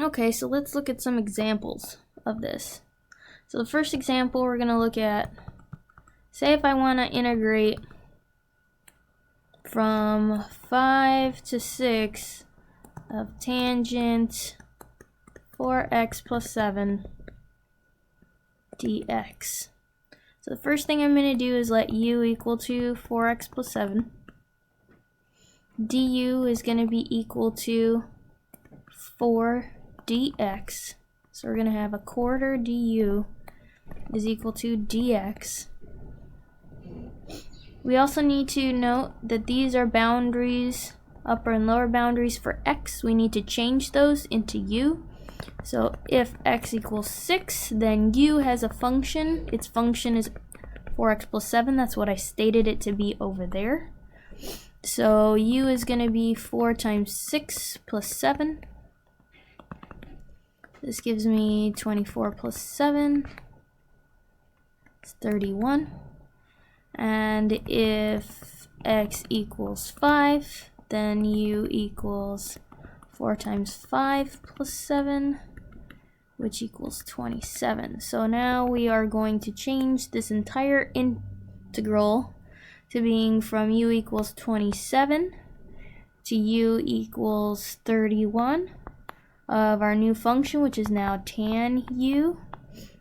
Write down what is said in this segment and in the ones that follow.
Okay, so let's look at some examples of this. So the first example we're going to look at, say if I want to integrate from 5 to 6 of tangent 4x plus 7 dx. So the first thing I'm going to do is let u equal to 4x plus 7. du is going to be equal to 4 dx. So we're going to have a quarter du is equal to dx. We also need to note that these are boundaries, upper and lower boundaries for x. We need to change those into u. So if x equals 6, then u has a function. Its function is 4x plus 7. That's what I stated it to be over there. So u is going to be 4 times 6 plus 7. This gives me 24 plus 7. It's 31. And if x equals 5, then u equals 4 times 5 plus 7, which equals 27. So now we are going to change this entire integral to being from u equals 27 to u equals 31 of our new function, which is now tan u,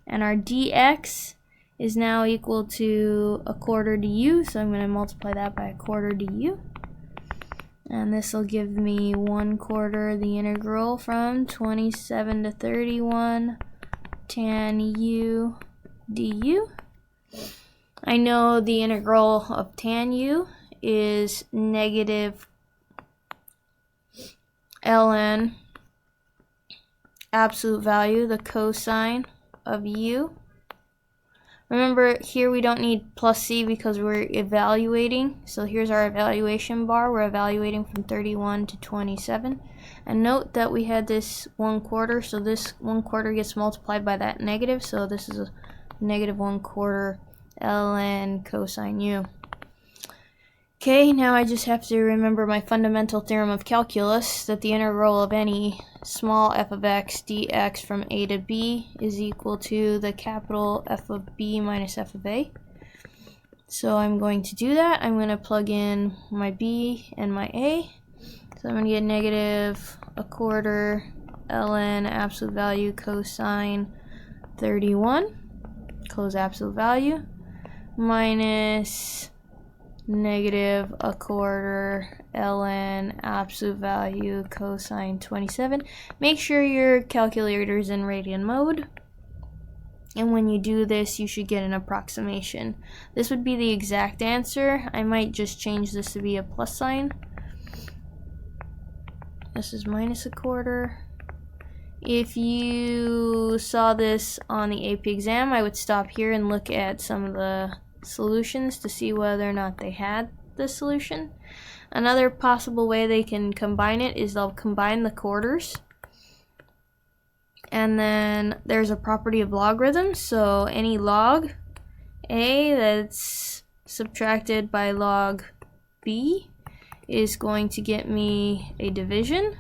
and our dx is now equal to a quarter du, so I'm going to multiply that by a quarter du. And this will give me 1/4 the integral from 27 to 31 tan u du. I know the integral of tan u is negative ln absolute value, the cosine of u. Remember, here we don't need plus c because we're evaluating. So here's our evaluation bar. We're evaluating from 31 to 27. And note that we had this 1/4, so this 1/4 gets multiplied by that negative. So this is a negative 1/4 ln cosine u. Okay, now I just have to remember my fundamental theorem of calculus, that the integral of any small f of x dx from a to b is equal to the capital F of b minus f of a. So I'm going to do that. I'm going to plug in my b and my a. So I'm going to get negative 1/4 ln absolute value cosine 31, close absolute value, minus negative 1/4 ln absolute value cosine 27. Make sure your calculator is in radian mode, and when you do this you should get an approximation. This would be the exact answer. I might just change this to be a plus sign. This is minus 1/4. If you saw this on the AP exam, I would stop here and look at some of the solutions to see whether or not they had the solution. Another possible way they can combine it is they'll combine the quarters, and then there's a property of logarithms, so any log a that's subtracted by log b is going to get me a division.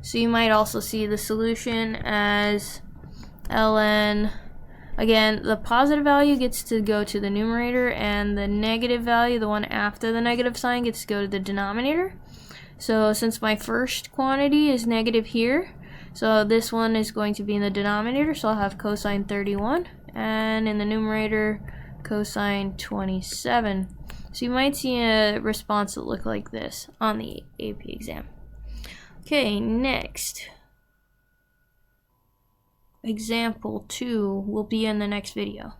So you might also see the solution as ln. Again, the positive value gets to go to the numerator, and the negative value, the one after the negative sign, gets to go to the denominator. So since my first quantity is negative here, so this one is going to be in the denominator, so I'll have cosine 31, and in the numerator, cosine 27. So you might see a response that look like this on the AP exam. Okay, next. Example 2 will be in the next video.